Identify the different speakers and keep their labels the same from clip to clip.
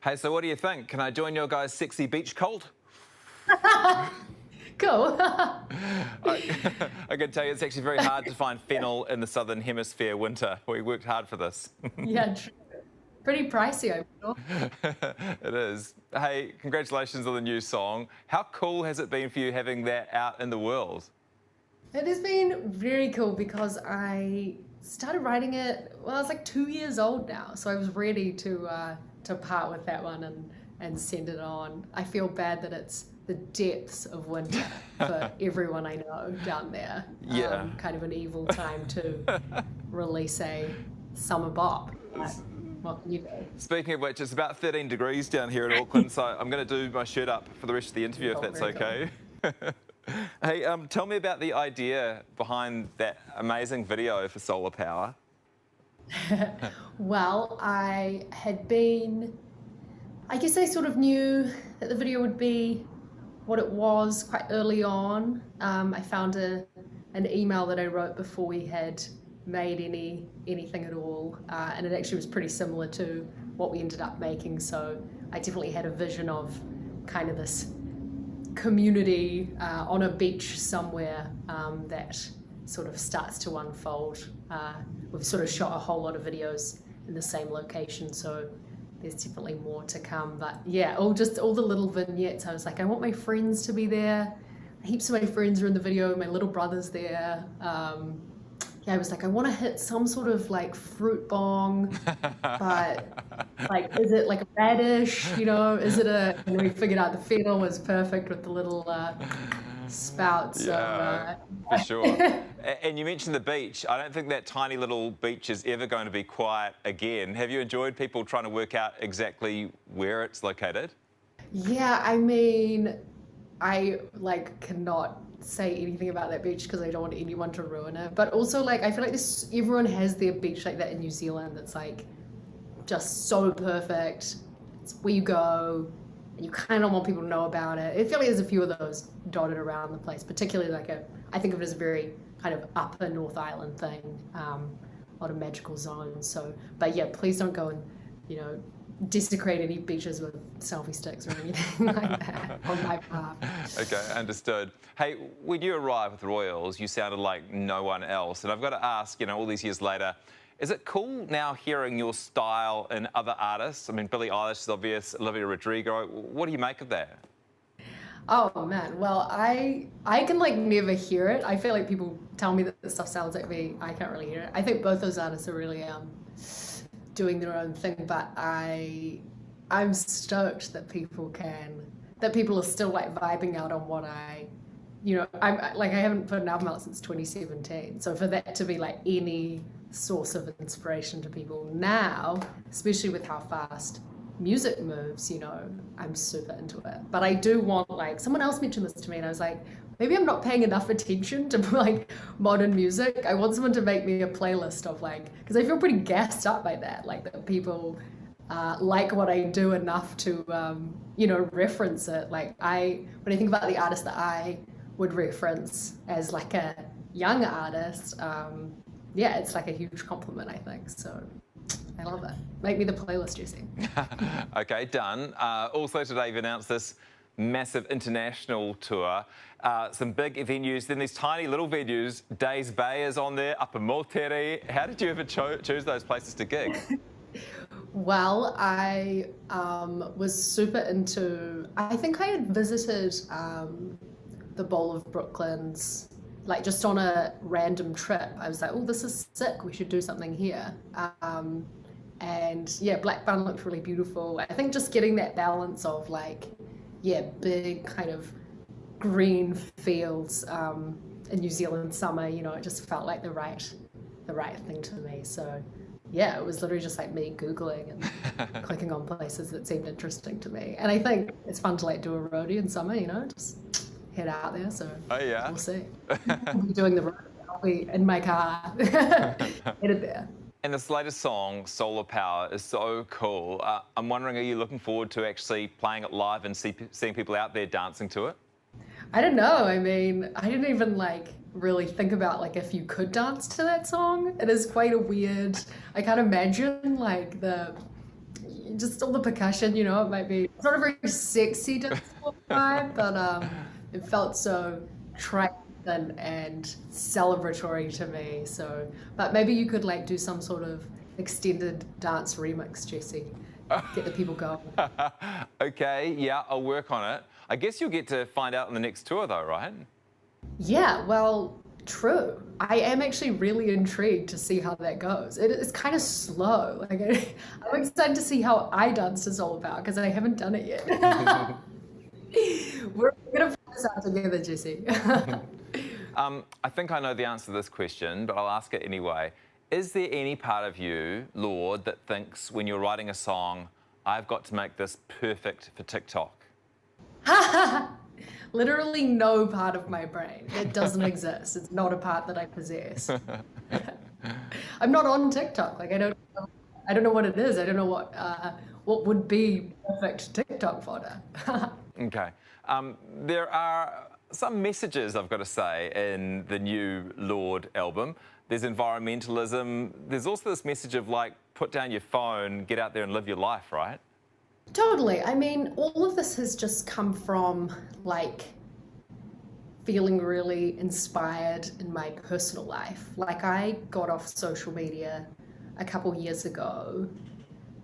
Speaker 1: Hey, so what do you think? Can I join your guys' sexy beach cult?
Speaker 2: Cool.
Speaker 1: I can tell you it's actually very hard to find fennel in the southern hemisphere winter. We worked hard for this.
Speaker 2: Yeah, true. Pretty pricey, I'm sure.
Speaker 1: It is. Hey, congratulations on the new song. How cool has it been for you having that out in the world?
Speaker 2: It has been very cool because I started writing it, well, I was like 2 years old now, so I was ready to part with that one and send it on. I feel bad that it's the depths of winter for everyone I know down there.
Speaker 1: Yeah.
Speaker 2: Kind of an evil time to release a summer bop. What can you do?
Speaker 1: Speaking of which, it's about 13 degrees down here in Auckland, so I'm going to do my shirt up for the rest of the interview, if that's okay. Hey, tell me about the idea behind that amazing video for Solar Power.
Speaker 2: Well, I guess I sort of knew that the video would be what it was quite early on. I found an email that I wrote before we had made anything at all, and it actually was pretty similar to what we ended up making, so I definitely had a vision of kind of this community on a beach somewhere that sort of starts to unfold. We've sort of shot a whole lot of videos in the same location, so there's definitely more to come. But yeah, all the little vignettes. I was like, I want my friends to be there. Heaps of my friends are in the video. My little brother's there. Yeah, I was like, I want to hit some sort of like fruit bong, but like, is it like a radish? You know, is it and we figured out the fennel was perfect with the little spouts.
Speaker 1: Yeah, for sure. And you mentioned the beach. I don't think that tiny little beach is ever going to be quiet again. Have you enjoyed people trying to work out exactly where it's located?
Speaker 2: Yeah, I mean, I like cannot say anything about that beach because I don't want anyone to ruin it. But also, like, I feel like everyone has their beach like that in New Zealand that's like just so perfect. It's where you go and you kind of want people to know about it. I feel like there's a few of those dotted around the place, particularly like I think of it as a very kind of upper North Island thing, a lot of magical zones. So, but yeah, please don't go and, desecrate any beaches with selfie sticks or anything like that on my part.
Speaker 1: Okay, understood. Hey, when you arrived with Royals, you sounded like no one else. And I've got to ask, all these years later, is it cool now hearing your style in other artists? I mean, Billie Eilish is obvious, Olivia Rodrigo. What do you make of that?
Speaker 2: Oh man, well, I can like never hear it. I feel like people tell me that this stuff sounds like me. I can't really hear it. I think both those artists are really doing their own thing, but I'm stoked that people are still like vibing out on what I haven't put an album out since 2017. So for that to be like any source of inspiration to people now, especially with how fast music moves, I'm super into it. But I do want, like, someone else mentioned this to me and I was like, maybe I'm not paying enough attention to like modern music. I want someone to make me a playlist of like, because I feel pretty gassed up by that, like that people like what I do enough to, reference it. Like when I think about the artist that I would reference as like a young artist, yeah, it's like a huge compliment, I think. So I love that. Make me the playlist, Jesse.
Speaker 1: Okay, done. Also today you've announced this massive international tour. Some big venues, then these tiny little venues. Days Bay is on there, Upper Multere. How did you ever choose those places to gig?
Speaker 2: Well, I was super into, I think I had visited the Bowl of Brooklands, like just on a random trip. I was like, oh, this is sick, we should do something here. And yeah, Blackburn looked really beautiful. I think just getting that balance of like, yeah, big kind of green fields in New Zealand summer, it just felt like the right thing to me. So yeah, it was literally just like me Googling and clicking on places that seemed interesting to me. And I think it's fun to like do a roadie in summer, just head out there. So
Speaker 1: oh, yeah.
Speaker 2: We'll see. I'll be doing the road. I'll be in my car headed there.
Speaker 1: And this latest song, Solar Power, is so cool. I'm wondering, are you looking forward to actually playing it live and seeing people out there dancing to it?
Speaker 2: I don't know. I mean, I didn't even like really think about like if you could dance to that song. It is quite a weird, I can't imagine like just all the percussion, you know, it might be, it's not a very sexy dance vibe, but it felt so triumphant and celebratory to me. So, but maybe you could like do some sort of extended dance remix, Jesse. Get the people going.
Speaker 1: Okay, yeah, I'll work on it. I guess you'll get to find out on the next tour though, right?
Speaker 2: Yeah, well, true. I am actually really intrigued to see how that goes. It's kind of slow. Like I'm excited to see how iDance is all about because I haven't done it yet. We're gonna find this out together, Jesse.
Speaker 1: I think I know the answer to this question, but I'll ask it anyway. Is there any part of you, Lorde, that thinks when you're writing a song, I've got to make this perfect for TikTok?
Speaker 2: Literally no part of my brain. It doesn't exist. It's not a part that I possess. I'm not on TikTok. Like I don't know what it is. I don't know what would be perfect TikTok fodder.
Speaker 1: Okay. There are some messages, I've got to say, in the new Lorde album. There's environmentalism. There's also this message of like, put down your phone, get out there and live your life, right?
Speaker 2: Totally. I mean, all of this has just come from like feeling really inspired in my personal life. Like I got off social media a couple years ago.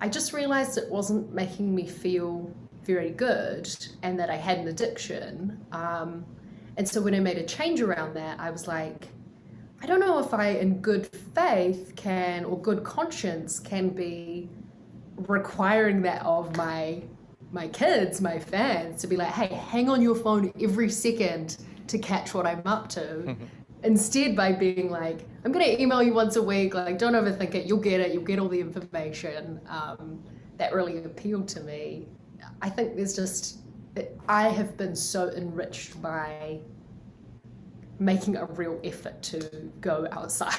Speaker 2: I just realized it wasn't making me feel very good and that I had an addiction. And so when I made a change around that, I was like, I don't know if I, in good faith can, or good conscience can be requiring that of my kids, my fans, to be like, hey, hang on your phone every second to catch what I'm up to. Instead, by being like, I'm going to email you once a week, like, don't overthink it, you'll get all the information. That really appealed to me. I think there's just, I have been so enriched by making a real effort to go outside,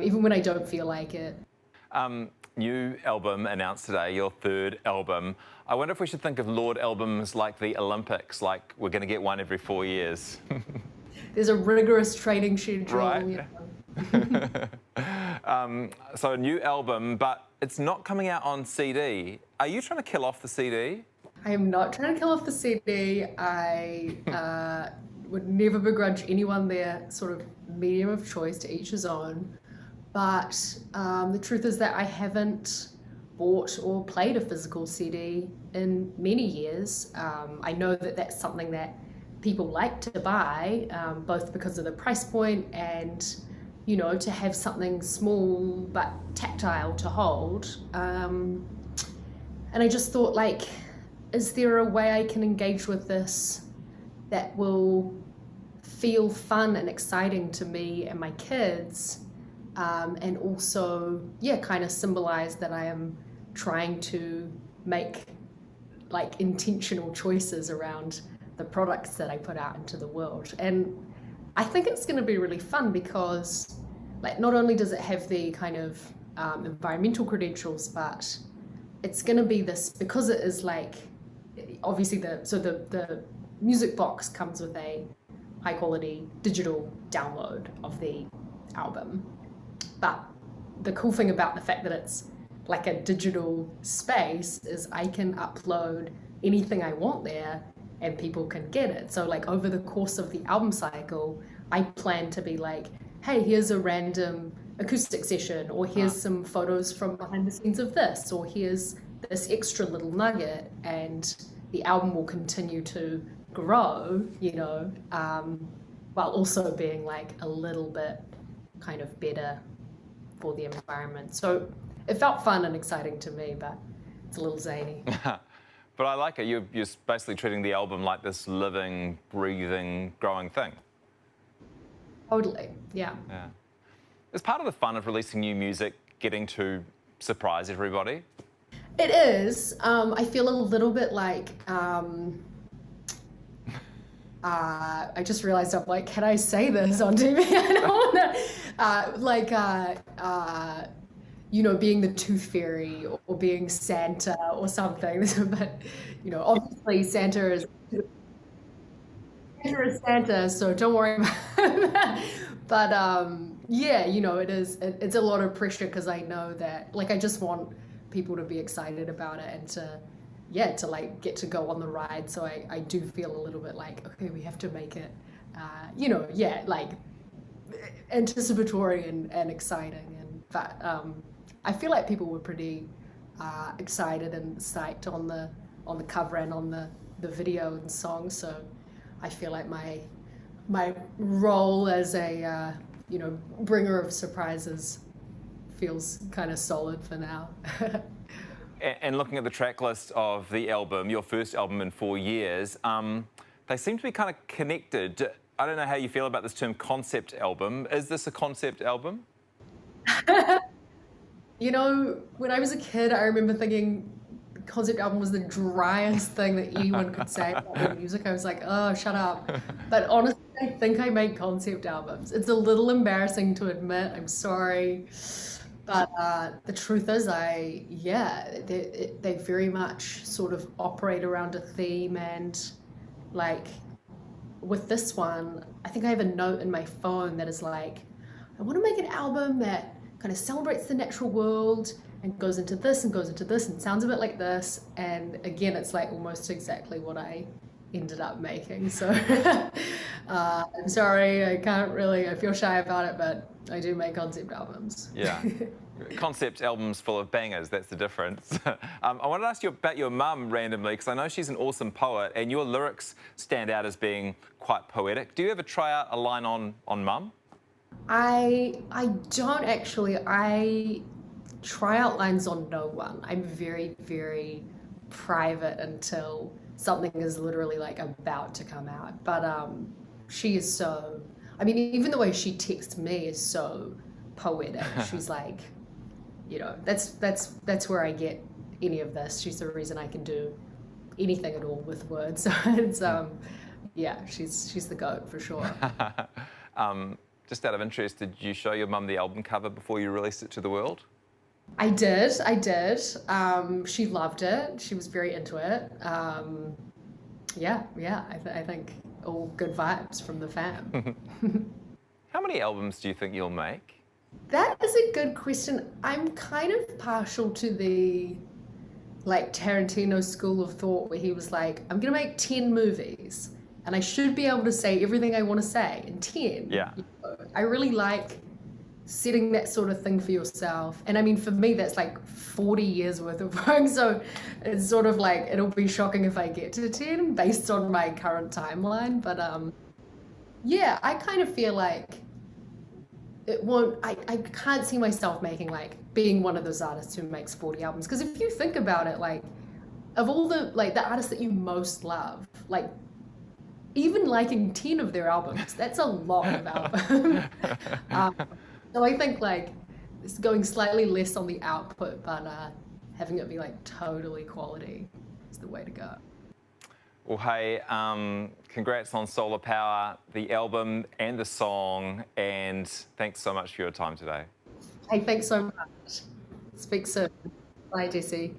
Speaker 2: even when I don't feel like it.
Speaker 1: New album announced today, your third album. I wonder if we should think of Lorde albums like the Olympics, like we're going to get one every 4 years.
Speaker 2: There's a rigorous training schedule.
Speaker 1: Right.
Speaker 2: You know.
Speaker 1: So a new album, but it's not coming out on CD. Are you trying to kill off the CD?
Speaker 2: I am not trying to kill off the CD. I would never begrudge anyone their sort of medium of choice, to each his own. But the truth is that I haven't bought or played a physical CD in many years. I know that that's something that people like to buy, both because of the price point and, you know, to have something small but tactile to hold. And I just thought, like, is there a way I can engage with this that will feel fun and exciting to me and my kids, and also, yeah, kind of symbolize that I am trying to make like intentional choices around the products that I put out into the world. And I think it's going to be really fun because, like, not only does it have the kind of environmental credentials, but it's going to be this, because it is like, obviously the music box comes with a high quality digital download of the album. But the cool thing about the fact that it's like a digital space is I can upload anything I want there and people can get it. So like over the course of the album cycle, I plan to be like, hey, here's a random acoustic session, or here's some photos from behind the scenes of this, or here's this extra little nugget, and the album will continue to grow, you know, while also being like a little bit kind of better for the environment. So it felt fun and exciting to me, but it's a little zany.
Speaker 1: But I like it. You're basically treating the album like this living, breathing, growing thing.
Speaker 2: Totally, yeah.
Speaker 1: Yeah. Is part of the fun of releasing new music getting to surprise everybody?
Speaker 2: It is. I feel a little bit like, I just realized I'm like, can I say this on TV? I don't want to, you know, being the tooth fairy or being Santa or something. But, you know, obviously Santa is Santa, so don't worry about that. But yeah, you know, it's a lot of pressure because I know that, like, I just want people to be excited about it and to like get to go on the ride. So I do feel a little bit like, okay, we have to make it, like anticipatory and exciting. But I feel like people were pretty excited and psyched on the cover and on the video and song. So I feel like my role as a bringer of surprises feels kind of solid for now.
Speaker 1: And looking at the track list of the album, your first album in 4 years, they seem to be kind of connected. I don't know how you feel about this term concept album. Is this a concept album?
Speaker 2: When I was a kid, I remember thinking concept album was the driest thing that anyone could say about music. I was like, oh, shut up. But honestly, I think I make concept albums. It's a little embarrassing to admit. I'm sorry. But the truth is, they very much sort of operate around a theme. And like with this one, I think I have a note in my phone that is like, I want to make an album that kind of celebrates the natural world and goes into this and goes into this and sounds a bit like this. And again, it's like almost exactly what I ended up making. So I'm sorry, I feel shy about it, but I do make concept albums.
Speaker 1: Yeah. Concept albums full of bangers, that's the difference. I wanted to ask you about your mum randomly, because I know she's an awesome poet and your lyrics stand out as being quite poetic. Do you ever try out a line on Mum?
Speaker 2: I don't actually. I try out lines on no one. I'm very, very private until something is literally like about to come out. But she is so, even the way she texts me is so poetic. She's like, that's where I get any of this. She's the reason I can do anything at all with words. So it's she's the GOAT for sure.
Speaker 1: Just out of interest, did you show your mum the album cover before you released it to the world?
Speaker 2: I did. She loved it. She was very into it. I think all good vibes from the fam.
Speaker 1: How many albums do you think you'll make?
Speaker 2: That is a good question. I'm kind of partial to the Tarantino school of thought where he was like, I'm gonna make 10 movies and I should be able to say everything I want to say in 10.
Speaker 1: Yeah.
Speaker 2: I really like setting that sort of thing for yourself. And for me, that's like 40 years worth of work. So it's sort of like, it'll be shocking if I get to 10 based on my current timeline. But I kind of feel like it won't, I can't see myself being one of those artists who makes 40 albums. Because if you think about it, of all the artists that you most love, even liking 10 of their albums, that's a lot of albums. So I think it's going slightly less on the output, but having it be totally quality is the way to go.
Speaker 1: Well, hey, congrats on Solar Power, the album and the song, and thanks so much for your time today.
Speaker 2: Hey, thanks so much. Speak soon. Bye, Jesse.